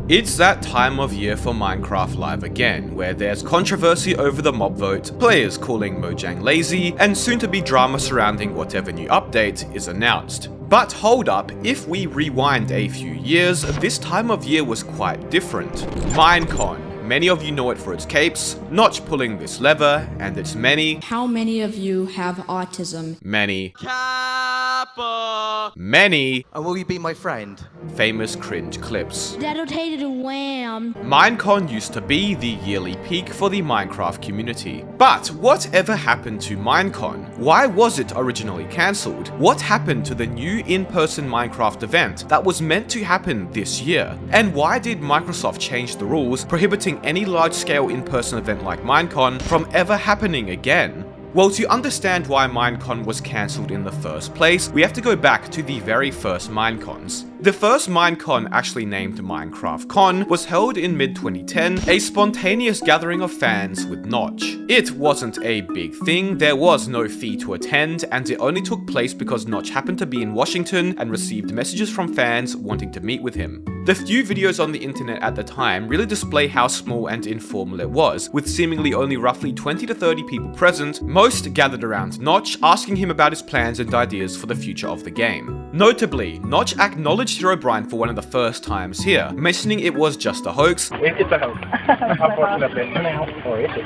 It's that time of year for Minecraft Live again, where there's controversy over the mob vote, players calling Mojang lazy, and soon to be drama surrounding whatever new update is announced. But hold up, if we rewind a few years, this time of year was quite different. Minecon. Many of you know it for its capes, Notch pulling this lever, and its many... How many of you have autism? Many... Kappa! Many... And will you be my friend? Famous cringe clips. That'll take it a wham. Minecon used to be the yearly peak for the Minecraft community. But whatever happened to Minecon? Why was it originally cancelled? What happened to the new in-person Minecraft event that was meant to happen this year? And why did Microsoft change the rules prohibiting any large-scale in-person event like Minecon from ever happening again? Well, to understand why Minecon was cancelled in the first place, we have to go back to the very first Minecons. The first Minecon, actually named Minecraft Con, was held in mid-2010, a spontaneous gathering of fans with Notch. It wasn't a big thing, there was no fee to attend, and it only took place because Notch happened to be in Washington and received messages from fans wanting to meet with him. The few videos on the internet at the time really display how small and informal it was, with seemingly only roughly 20 to 30 people present, most gathered around Notch, asking him about his plans and ideas for the future of the game. Notably, Notch acknowledged Herobrine for one of the first times here, mentioning it was just a hoax. It's a hoax, unfortunately. Or is it?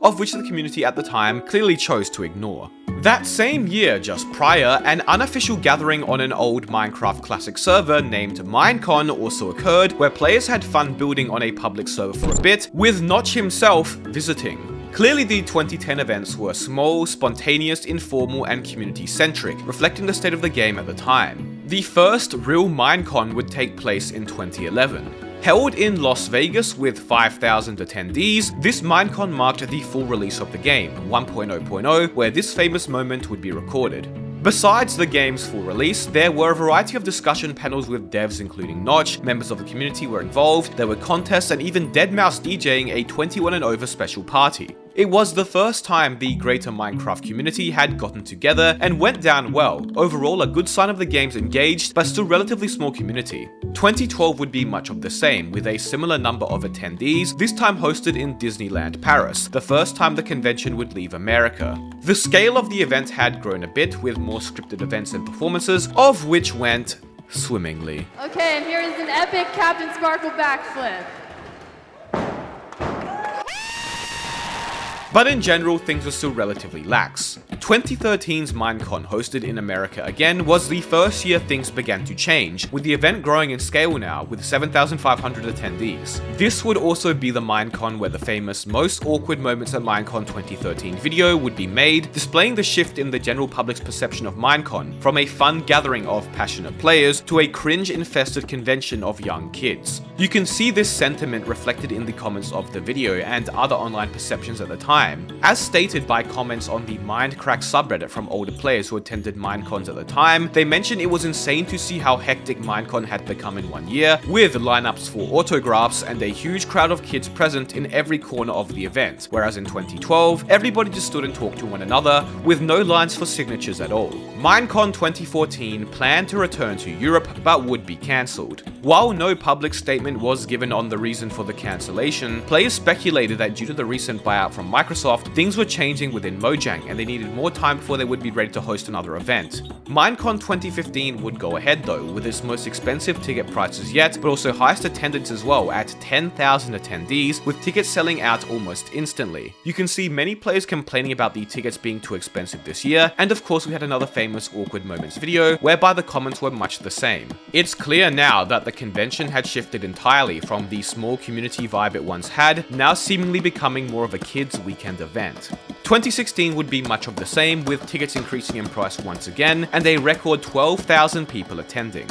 Of which the community at the time clearly chose to ignore. That same year, just prior, an unofficial gathering on an old Minecraft Classic server named Minecon also occurred, where players had fun building on a public server for a bit, with Notch himself visiting. Clearly the 2010 events were small, spontaneous, informal, and community-centric, reflecting the state of the game at the time. The first real Minecon would take place in 2011. Held in Las Vegas with 5,000 attendees, this Minecon marked the full release of the game, 1.0.0, where this famous moment would be recorded. Besides the game's full release, there were a variety of discussion panels with devs including Notch, members of the community were involved, there were contests, and even deadmau5 DJing a 21 and over special party. It was the first time the greater Minecraft community had gotten together and went down well. Overall, a good sign of the game's engaged, but still relatively small community. 2012 would be much of the same, with a similar number of attendees, this time hosted in Disneyland Paris, the first time the convention would leave America. The scale of the event had grown a bit, with more scripted events and performances, of which went swimmingly. Okay, and here is an epic Captain Sparkle backflip. But in general, things were still relatively lax. 2013's Minecon, hosted in America again, was the first year things began to change, with the event growing in scale now, with 7,500 attendees. This would also be the Minecon where the famous Most Awkward Moments at Minecon 2013 video would be made, displaying the shift in the general public's perception of Minecon, from a fun gathering of passionate players to a cringe-infested convention of young kids. You can see this sentiment reflected in the comments of the video and other online perceptions at the time, as stated by comments on the Mindcrack subreddit from older players who attended Minecons at the time. They mentioned it was insane to see how hectic Minecon had become in 1 year, with lineups for autographs and a huge crowd of kids present in every corner of the event, whereas in 2012, everybody just stood and talked to one another, with no lines for signatures at all. Minecon 2014 planned to return to Europe, but would be cancelled. While no public statement was given on the reason for the cancellation, players speculated that due to the recent buyout from Microsoft, things were changing within Mojang and they needed more time before they would be ready to host another event. Minecon 2015 would go ahead though, with its most expensive ticket prices yet, but also highest attendance as well at 10,000 attendees, with tickets selling out almost instantly. You can see many players complaining about the tickets being too expensive this year, and of course we had another famous Awkward Moments video, whereby the comments were much the same. It's clear now that the convention had shifted entirely from the small community vibe it once had, now seemingly becoming more of a kids' weekend event. 2016 would be much of the same, with tickets increasing in price once again, and a record 12,000 people attending.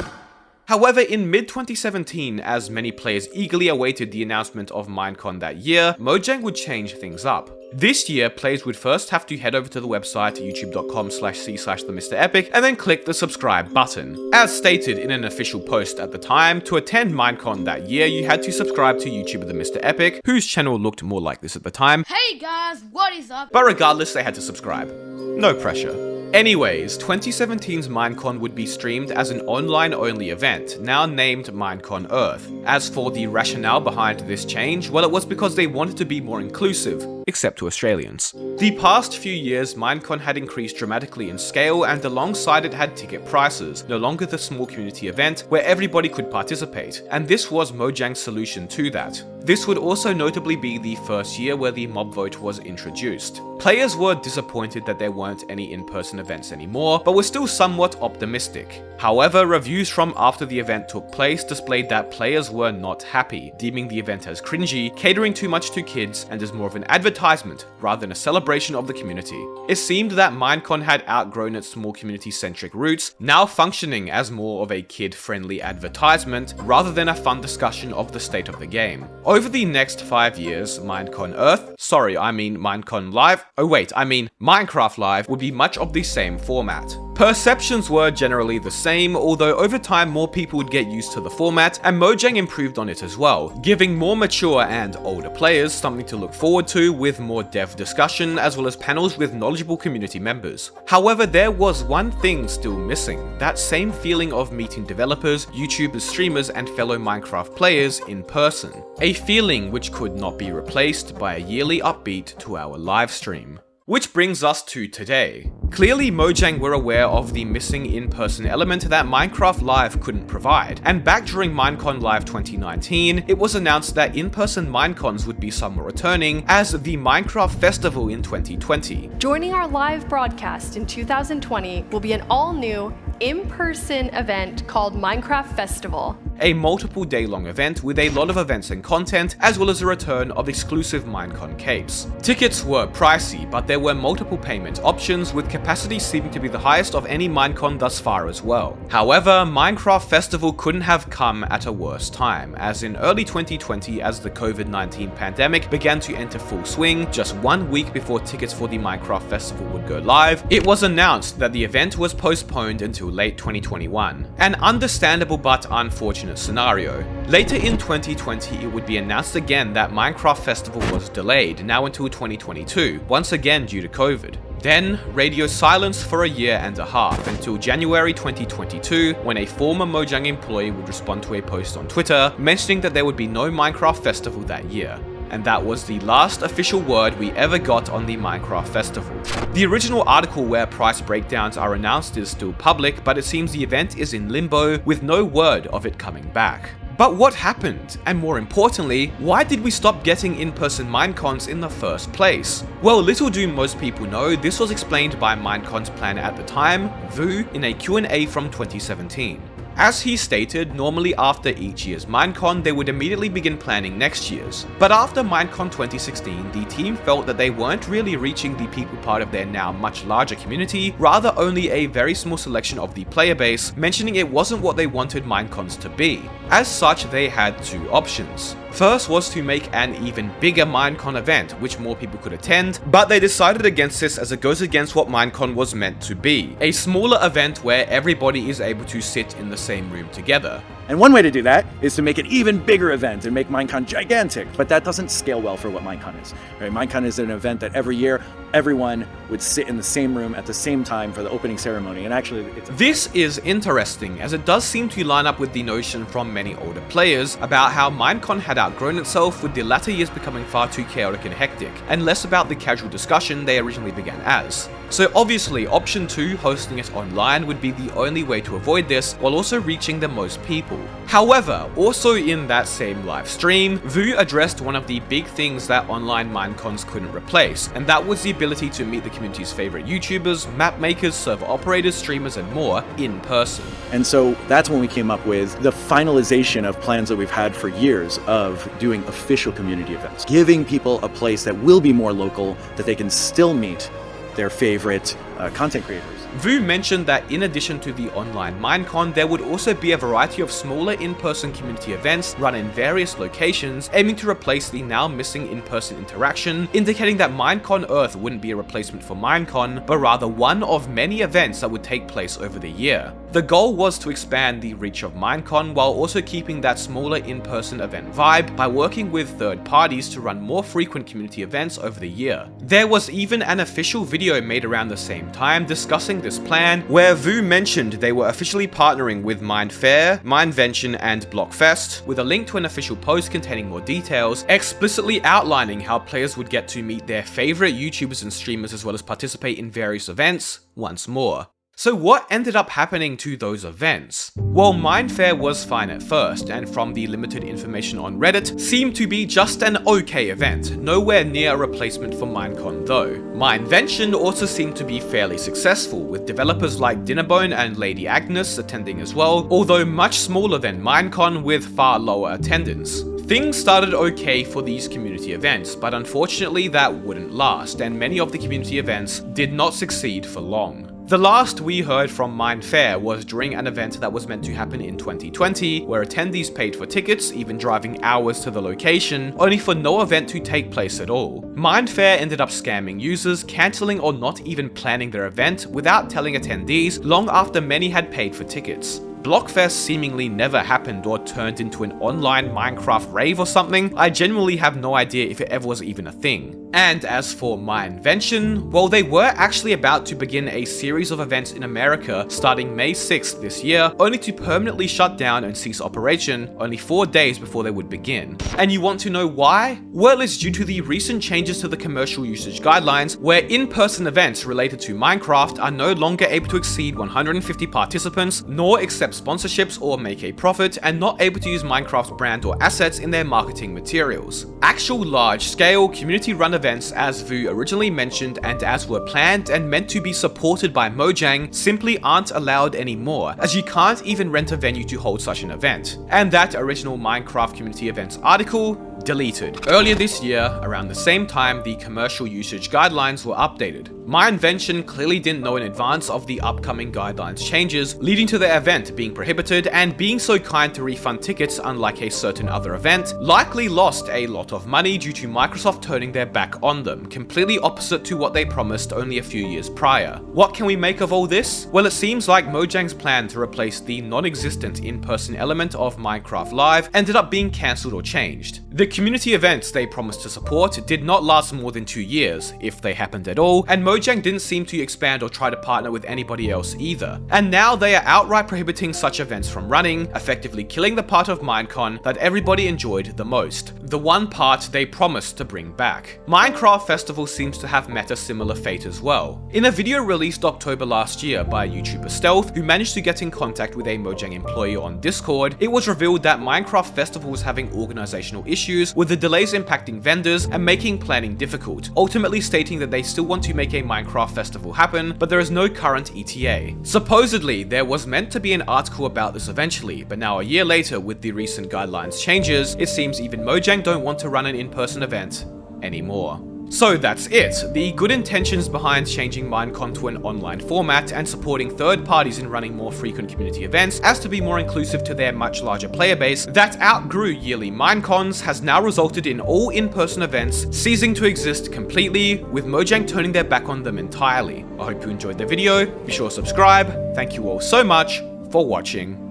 However, in mid-2017, as many players eagerly awaited the announcement of Minecon that year, Mojang would change things up. This year, players would first have to head over to the website youtube.com/c/TheMisterEpic and then click the subscribe button. As stated in an official post at the time, to attend Minecon that year, you had to subscribe to YouTuber TheMisterEpic, whose channel looked more like this at the time. Hey guys, what is up? But regardless, they had to subscribe. No pressure. Anyways, 2017's Minecon would be streamed as an online-only event, now named Minecon Earth. As for the rationale behind this change, well, it was because they wanted to be more inclusive, except to Australians. The past few years, Minecon had increased dramatically in scale, and alongside it had ticket prices, no longer the small community event where everybody could participate, and this was Mojang's solution to that. This would also notably be the first year where the mob vote was introduced. Players were disappointed that there weren't any in-person events anymore, but were still somewhat optimistic. However, reviews from after the event took place displayed that players were not happy, deeming the event as cringy, catering too much to kids, and as more of an advertisement rather than a celebration of the community. It seemed that Minecon had outgrown its small community-centric roots, now functioning as more of a kid-friendly advertisement rather than a fun discussion of the state of the game. Over the next 5 years, Minecon Minecraft Live would be much of the same format. Perceptions were generally the same, although over time more people would get used to the format, and Mojang improved on it as well, giving more mature and older players something to look forward to with more dev discussion as well as panels with knowledgeable community members. However, there was one thing still missing, that same feeling of meeting developers, YouTubers, streamers, and fellow Minecraft players in person. A feeling which could not be replaced by a yearly upbeat 2-hour live stream. Which brings us to today. Clearly, Mojang were aware of the missing in-person element that Minecraft Live couldn't provide, and back during Minecon Live 2019, it was announced that in-person Minecons would be somewhat returning as the Minecraft Festival in 2020. Joining our live broadcast in 2020 will be an all-new, in-person event called Minecraft Festival. A multiple day-long event with a lot of events and content, as well as a return of exclusive Minecon capes. Tickets were pricey, but there were multiple payment options, with capacity seeming to be the highest of any Minecon thus far as well. However, Minecraft Festival couldn't have come at a worse time, as in early 2020, as the COVID-19 pandemic began to enter full swing, just 1 week before tickets for the Minecraft Festival would go live, it was announced that the event was postponed until late 2021. An understandable but unfortunate scenario. Later in 2020, it would be announced again that Minecraft Festival was delayed, now until 2022, once again due to COVID. Then, radio silence for a year and a half until January 2022, when a former Mojang employee would respond to a post on Twitter mentioning that there would be no Minecraft Festival that year. And that was the last official word we ever got on the Minecraft Festival. The original article where price breakdowns are announced is still public, but it seems the event is in limbo with no word of it coming back. But what happened? And more importantly, why did we stop getting in-person Minecons in the first place? Well, little do most people know, this was explained by Minecon's planner at the time, Vu, in a Q&A from 2017. As he stated, normally after each year's Minecon, they would immediately begin planning next year's. But after Minecon 2016, the team felt that they weren't really reaching the people part of their now much larger community, rather only a very small selection of the player base, mentioning it wasn't what they wanted Minecons to be. As such, they had two options. First was to make an even bigger Minecon event, which more people could attend, but they decided against this as it goes against what Minecon was meant to be. A smaller event where everybody is able to sit in the same room together. And one way to do that is to make an even bigger event and make Minecon gigantic, but that doesn't scale well for what Minecon is. Right? Minecon is an event that every year, everyone would sit in the same room at the same time for the opening ceremony, and actually This is interesting, as it does seem to line up with the notion from many older players about how Minecon had outgrown itself, with the latter years becoming far too chaotic and hectic, and less about the casual discussion they originally began as. So obviously, option 2, hosting it online, would be the only way to avoid this, while also reaching the most people. However, also in that same live stream, Vu addressed one of the big things that online Minecons couldn't replace, and that was the ability to meet the community's favorite YouTubers, map makers, server operators, streamers, and more in person. And so that's when we came up with the finalization of plans that we've had for years of doing official community events, giving people a place that will be more local, that they can still meet their favorite content creators. Vu mentioned that in addition to the online Minecon, there would also be a variety of smaller in-person community events run in various locations, aiming to replace the now missing in-person interaction, indicating that Minecon Earth wouldn't be a replacement for Minecon, but rather one of many events that would take place over the year. The goal was to expand the reach of Minecon while also keeping that smaller in-person event vibe by working with third parties to run more frequent community events over the year. There was even an official video made around the same time discussing this plan, where Vu mentioned they were officially partnering with Mindfair, Mindvention, and Blockfest, with a link to an official post containing more details, explicitly outlining how players would get to meet their favorite YouTubers and streamers as well as participate in various events once more. So what ended up happening to those events? Well, Mindfair was fine at first, and from the limited information on Reddit, seemed to be just an okay event, nowhere near a replacement for Minecon though. Mindvention also seemed to be fairly successful, with developers like Dinnerbone and Lady Agnes attending as well, although much smaller than Minecon with far lower attendance. Things started okay for these community events, but unfortunately that wouldn't last, and many of the community events did not succeed for long. The last we heard from Mindfair was during an event that was meant to happen in 2020, where attendees paid for tickets, even driving hours to the location, only for no event to take place at all. Mindfair ended up scamming users, cancelling or not even planning their event without telling attendees long after many had paid for tickets. Blockfest seemingly never happened or turned into an online Minecraft rave or something. I genuinely have no idea if it ever was even a thing. And as for Mindvention, well, they were actually about to begin a series of events in America starting May 6th this year, only to permanently shut down and cease operation only 4 days before they would begin. And you want to know why? Well, it's due to the recent changes to the commercial usage guidelines, where in-person events related to Minecraft are no longer able to exceed 150 participants, nor accept sponsorships or make a profit, and not able to use Minecraft's brand or assets in their marketing materials. Actual large-scale, community-run events, as Vu originally mentioned and as were planned and meant to be supported by Mojang, simply aren't allowed anymore, as you can't even rent a venue to hold such an event. And that original Minecraft community events article deleted. Earlier this year, around the same time the commercial usage guidelines were updated. Mindvention clearly didn't know in advance of the upcoming guidelines changes, leading to their event being prohibited, and being so kind to refund tickets unlike a certain other event, likely lost a lot of money due to Microsoft turning their back on them, completely opposite to what they promised only a few years prior. What can we make of all this? Well, it seems like Mojang's plan to replace the non-existent in-person element of Minecraft Live ended up being cancelled or changed. The community events they promised to support did not last more than 2 years, if they happened at all, and Mojang didn't seem to expand or try to partner with anybody else either. And now they are outright prohibiting such events from running, effectively killing the part of Minecon that everybody enjoyed the most, the one part they promised to bring back. Minecraft Festival seems to have met a similar fate as well. In a video released October last year by YouTuber Stealth, who managed to get in contact with a Mojang employee on Discord, it was revealed that Minecraft Festival was having organizational issues, with the delays impacting vendors and making planning difficult, ultimately stating that they still want to make a Minecraft Festival happen, but there is no current ETA. Supposedly, there was meant to be an article about this eventually, but now a year later with the recent guidelines changes, it seems even Mojang don't want to run an in-person event anymore. So that's it. The good intentions behind changing Minecon to an online format and supporting third parties in running more frequent community events as to be more inclusive to their much larger player base that outgrew yearly Minecons has now resulted in all in-person events ceasing to exist completely, with Mojang turning their back on them entirely. I hope you enjoyed the video. Be sure to subscribe. Thank you all so much for watching.